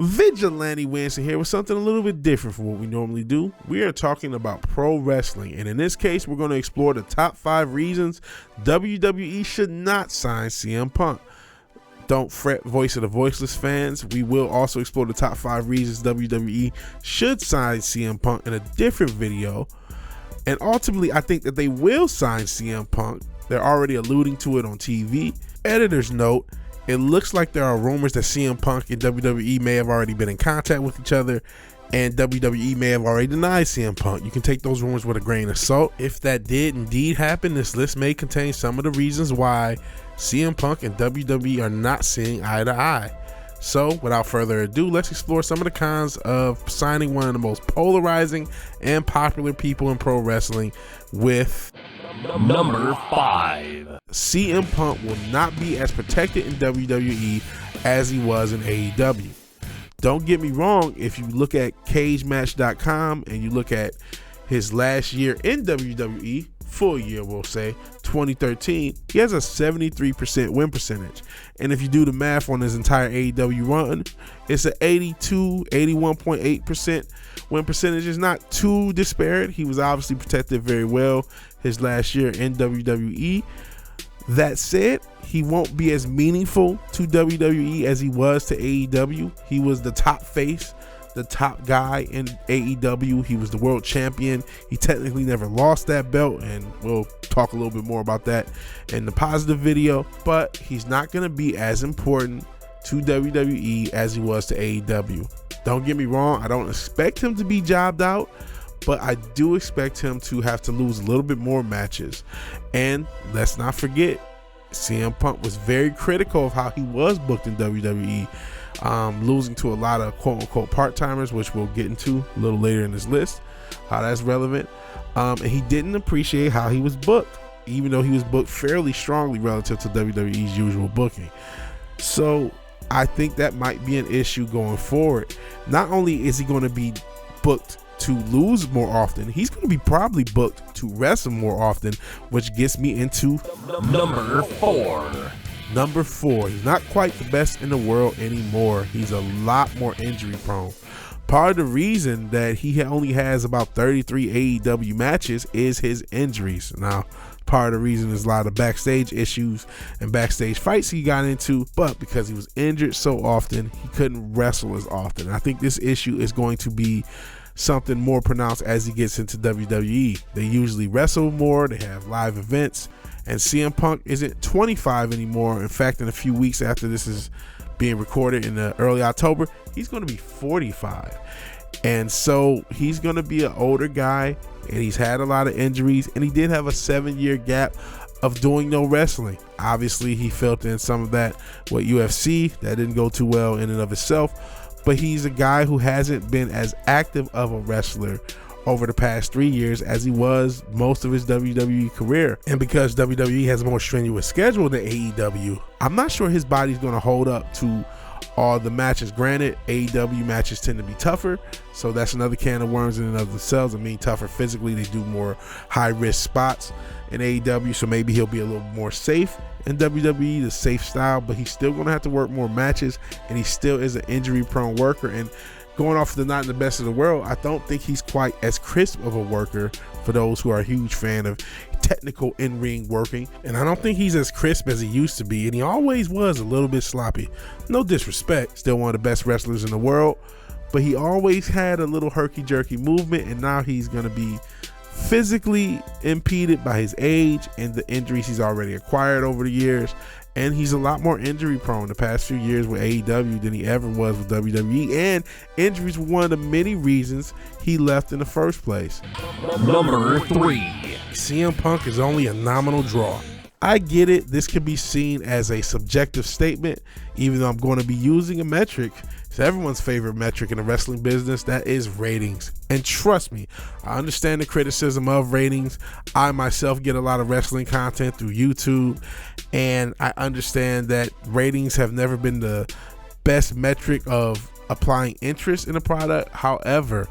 VigilanteWilliamson here with something a little bit different from what we normally do. We are talking about pro wrestling, and in this case, we're going to explore the top 5 reasons WWE should not sign CM Punk. Don't fret, Voice of the Voiceless fans. We will also explore the top 5 reasons WWE should sign CM Punk in a different video. And ultimately, I think that they will sign CM Punk. They're already alluding to it on TV. Editor's note: it looks like there are rumors that CM Punk and WWE may have already been in contact with each other, and WWE may have already denied CM Punk. You can take those rumors with a grain of salt. If that did indeed happen, this list may contain some of the reasons why CM Punk and WWE are not seeing eye to eye. So, without further ado, let's explore some of the cons of signing one of the most polarizing and popular people in pro wrestling with number 5. CM Punk will not be as protected in WWE as he was in AEW. Don't get me wrong, if you look at CageMatch.com and you look at his last year in WWE, full year we'll say, 2013, he has a 73% win percentage. And if you do the math on his entire AEW run, it's an 81.8% win percentage. Is not too disparate. He was obviously protected very well his last year in WWE. That said, he won't be as meaningful to WWE as he was to AEW. He was the top face, the top guy in AEW. He was the world champion. He technically never lost that belt, and we'll talk a little bit more about that in the positive video. But he's not going to be as important to WWE as he was to AEW. Don't get me wrong, I don't expect him to be jobbed out, but I do expect him to have to lose a little bit more matches. And let's not forget, CM Punk was very critical of how he was booked in WWE, losing to a lot of quote-unquote part-timers, which we'll get into a little later in this list, how that's relevant. And he didn't appreciate how he was booked, even though he was booked fairly strongly relative to WWE's usual booking. So I think that might be an issue going forward. Not only is he going to be booked to lose more often, he's going to be probably booked to wrestle more often, which gets me into number 4. Number 4, he's not quite the best in the world anymore. He's a lot more injury prone. Part of the reason that he only has about 33 AEW matches is his injuries. Now, part of the reason is a lot of backstage issues and backstage fights he got into, but because he was injured so often, he couldn't wrestle as often. I think this issue is going to be something more pronounced as he gets into WWE. They usually wrestle more, they have live events, and CM Punk isn't 25 anymore. In fact, in a few weeks after this is being recorded in early October, he's going to be 45. And so he's going to be an older guy, and he's had a lot of injuries, and he did have a 7-year gap of doing no wrestling. Obviously, he felt in some of that with UFC. That didn't go too well in and of itself. But he's a guy who hasn't been as active of a wrestler over the past 3 years as he was most of his WWE career. And because WWE has a more strenuous schedule than AEW, I'm not sure his body's going to hold up to all the matches. Granted, AEW matches tend to be tougher, so that's another can of worms in and of themselves. I mean, tougher physically, they do more high-risk spots in AEW, so maybe he'll be a little more safe in WWE, the safe style, but he's still going to have to work more matches, and he still is an injury-prone worker. And going off the not the best of the world, I don't think he's quite as crisp of a worker for those who are a huge fan of technical in-ring working. And I don't think he's as crisp as he used to be, and he always was a little bit sloppy. No disrespect, still one of the best wrestlers in the world, but he always had a little herky-jerky movement, and now he's going to be physically impeded by his age and the injuries he's already acquired over the years. And he's a lot more injury prone the past few years with AEW than he ever was with WWE, and injuries were one of the many reasons he left in the first place. Number 3. CM Punk is only a nominal draw. I get it, this can be seen as a subjective statement, even though I'm going to be using a metric. It's everyone's favorite metric in the wrestling business, that is ratings. And trust me, I understand the criticism of ratings. I myself get a lot of wrestling content through YouTube, and I understand that ratings have never been the best metric of applying interest in a product. However,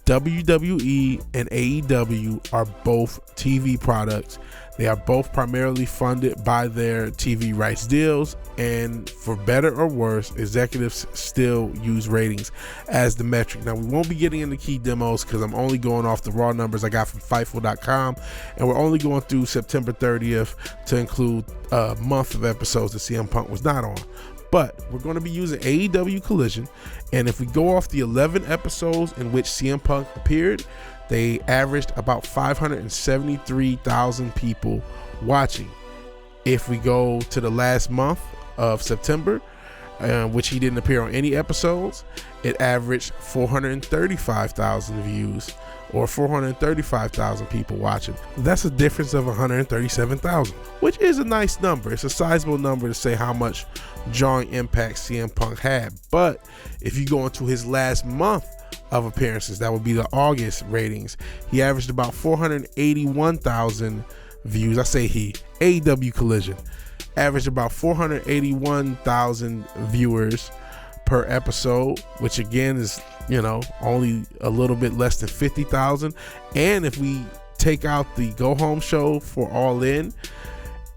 WWE and AEW are both TV products They are both primarily funded by their TV rights deals, and for better or worse, executives still use ratings as the metric. Now, we won't be getting into key demos because I'm only going off the raw numbers I got from Fightful.com, and we're only going through September 30th to include a month of episodes that CM Punk was not on. But we're going to be using AEW Collision, and if we go off the 11 episodes in which CM Punk appeared, they averaged about 573,000 people watching. If we go to the last month of September, which he didn't appear on any episodes, it averaged 435,000 views, or 435,000 people watching. That's a difference of 137,000, which is a nice number. It's a sizable number to say how much drawing impact CM Punk had. But if you go into his last month of appearances, that would be the August ratings, he averaged about 481,000 views. I say he, AEW Collision averaged about 481,000 viewers per episode, which again is, only a little bit less than 50,000. And if we take out the go home show for All In,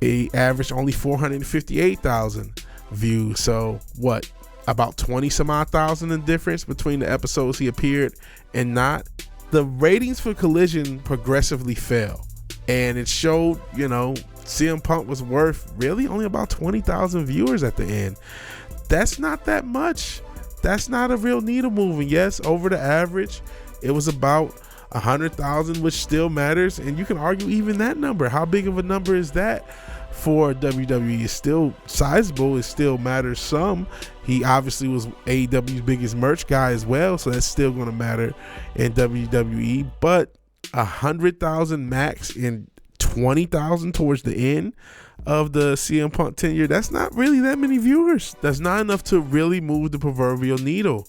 it averaged only 458,000 views. So what, about 20 some odd thousand in difference between the episodes he appeared and not. The ratings for Collision progressively fell, and it showed, CM Punk was worth really only about 20,000 viewers at the end. That's not that much. That's not a real needle moving. Yes, over the average, it was about 100,000, which still matters. And you can argue even that number. How big of a number is that for WWE? It's still sizable. It still matters some. He obviously was AEW's biggest merch guy as well, so that's still going to matter in WWE. But 100,000 max and 20,000 towards the end of the CM Punk tenure, that's not really that many viewers. That's not enough to really move the proverbial needle.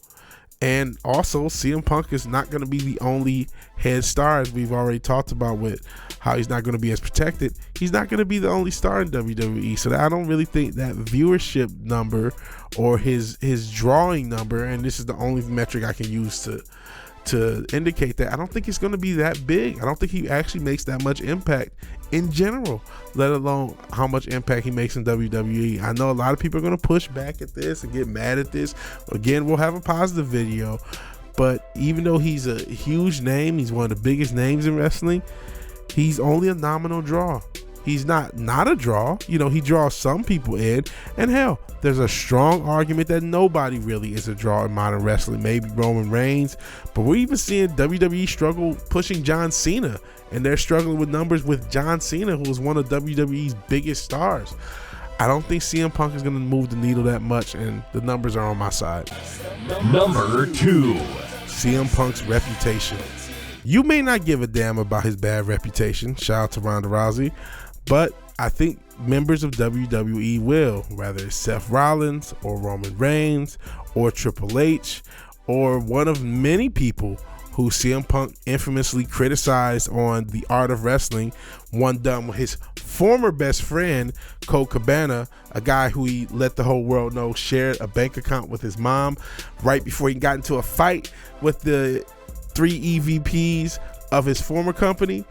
And also, CM Punk is not going to be the only head star, as we've already talked about with how he's not going to be as protected. He's not going to be the only star in WWE. So I don't really think that viewership number or his drawing number, and this is the only metric I can use to indicate that, I don't think it's going to be that big. I don't think he actually makes that much impact in general, let alone how much impact he makes in WWE. I know a lot of people are going to push back at this and get mad at this. Again, we'll have a positive video, but even though he's a huge name, he's one of the biggest names in wrestling, he's only a nominal draw. He's not a draw. He draws some people in, and hell, there's a strong argument that nobody really is a draw in modern wrestling. Maybe Roman Reigns, but we're even seeing WWE struggle pushing John Cena, and they're struggling with numbers with John Cena, who was one of WWE's biggest stars. I don't think CM Punk is going to move the needle that much, and the numbers are on my side. Number 2. CM Punk's reputation. You may not give a damn about his bad reputation. Shout out to Ronda Rousey. But I think members of WWE will, whether it's Seth Rollins or Roman Reigns or Triple H or one of many people who CM Punk infamously criticized on The Art of Wrestling, one done with his former best friend, Colt Cabana, a guy who he let the whole world know shared a bank account with his mom right before he got into a fight with the 3 EVPs of his former company.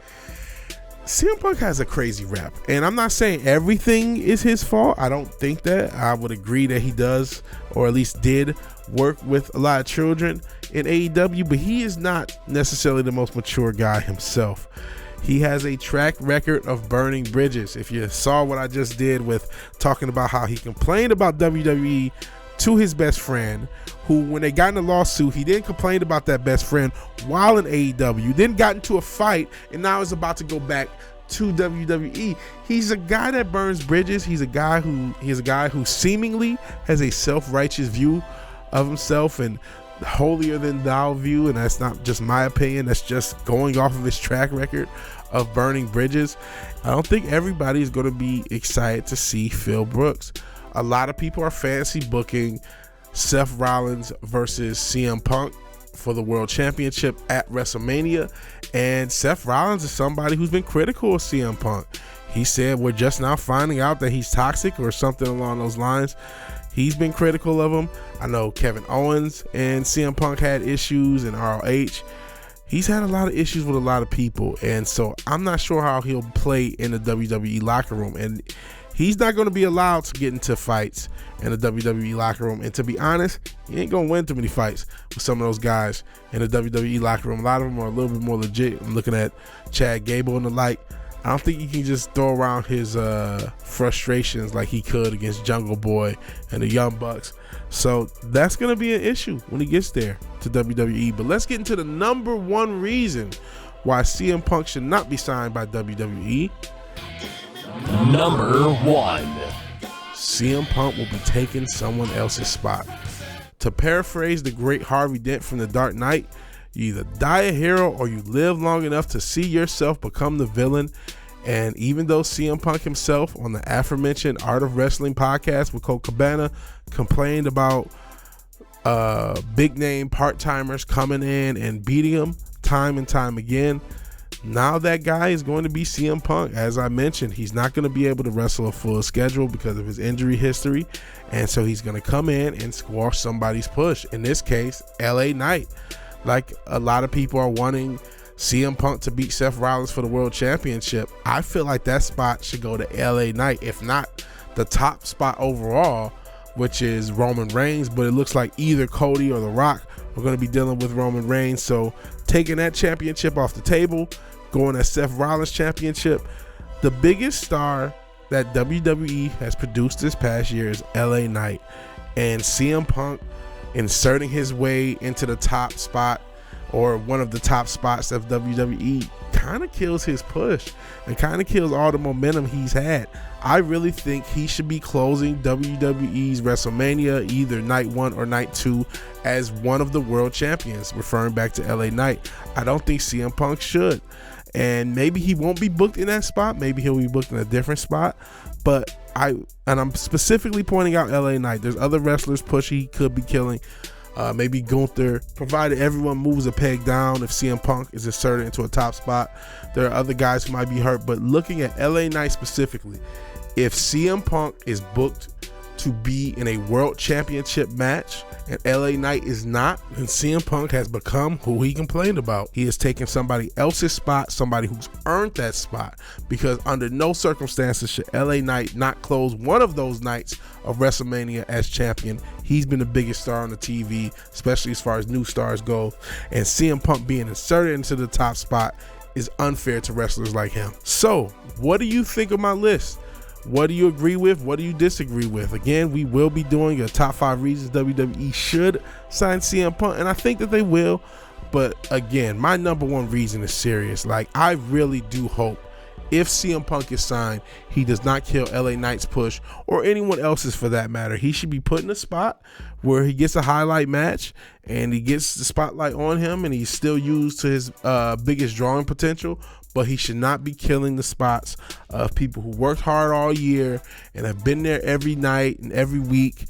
CM Punk has a crazy rap, and I'm not saying everything is his fault. I don't think that. I would agree that he does, or at least did, work with a lot of children in AEW, but he is not necessarily the most mature guy himself. He has a track record of burning bridges. If you saw what I just did with talking about how he complained about WWE to his best friend, who, when they got in a lawsuit, he then complained about that best friend while in AEW, then got into a fight, and now is about to go back to WWE. He's a guy that burns bridges. He's a guy who seemingly has a self-righteous view of himself and holier than thou view, and that's not just my opinion, that's just going off of his track record of burning bridges. I don't think everybody is going to be excited to see Phil Brooks. A lot of people are fancy booking Seth Rollins versus CM Punk for the World Championship at WrestleMania, and Seth Rollins is somebody who's been critical of CM Punk. He said we're just now finding out that he's toxic or something along those lines. He's been critical of him. I know Kevin Owens and CM Punk had issues, and ROH. he's had a lot of issues with a lot of people, and so I'm not sure how he'll play in the WWE locker room, and he's not going to be allowed to get into fights in the WWE locker room. And to be honest, he ain't going to win too many fights with some of those guys in the WWE locker room. A lot of them are a little bit more legit. I'm looking at Chad Gable and the like. I don't think he can just throw around his frustrations like he could against Jungle Boy and the Young Bucks. So that's going to be an issue when he gets there to WWE. But let's get into the number one reason why CM Punk should not be signed by WWE. Number 1. CM Punk will be taking someone else's spot. To paraphrase the great Harvey Dent from The Dark Knight, you either die a hero or you live long enough to see yourself become the villain. And even though CM Punk himself on the aforementioned Art of Wrestling podcast with Colt Cabana complained about big name part-timers coming in and beating him time and time again, now that guy is going to be CM Punk. As I mentioned, he's not going to be able to wrestle a full schedule because of his injury history, and so he's going to come in and squash somebody's push. In this case, LA Knight. Like a lot of people are wanting CM Punk to beat Seth Rollins for the World Championship. I feel like that spot should go to LA Knight, if not the top spot overall, which is Roman Reigns. But it looks like either Cody or The Rock are going to be dealing with Roman Reigns. So taking that championship off the table, going at Seth Rollins championship. The biggest star that WWE has produced this past year is LA Knight, and CM Punk inserting his way into the top spot or one of the top spots of WWE kind of kills his push and kind of kills all the momentum he's had. I really think he should be closing WWE's WrestleMania, either night 1 or night 2, as one of the world champions, referring back to LA Knight. I don't think CM Punk should. And maybe he won't be booked in that spot. Maybe he'll be booked in a different spot. But I'm specifically pointing out LA Knight. There's other wrestlers push he could be killing. Maybe Gunther, provided everyone moves a peg down if CM Punk is inserted into a top spot. There are other guys who might be hurt. But looking at LA Knight specifically, if CM Punk is booked to be in a world championship match and LA Knight is not, then CM Punk has become who he complained about. He has taken somebody else's spot, somebody who's earned that spot, because under no circumstances should LA Knight not close one of those nights of WrestleMania as champion. He's been the biggest star on the TV, especially as far as new stars go, and CM Punk being inserted into the top spot is unfair to wrestlers like him. So, what do you think of my list? What do you agree with? What do you disagree with? Again, we will be doing a top 5 reasons WWE should sign CM Punk, and I think that they will. But again, my number one reason is serious. Like, I really do hope if CM Punk is signed, he does not kill LA Knight's push, or anyone else's for that matter. He should be put in a spot where he gets a highlight match and he gets the spotlight on him and he's still used to his biggest drawing potential. But he should not be killing the spots of people who worked hard all year and have been there every night and every week,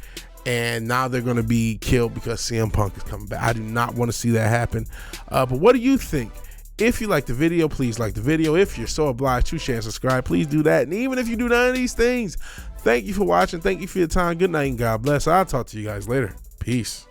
and now they're going to be killed because CM Punk is coming back. I do not want to see that happen. But what do you think? If you like the video, please like the video. If you're so obliged to share and subscribe, please do that. And even if you do none of these things, thank you for watching. Thank you for your time. Good night and God bless. I'll talk to you guys later. Peace.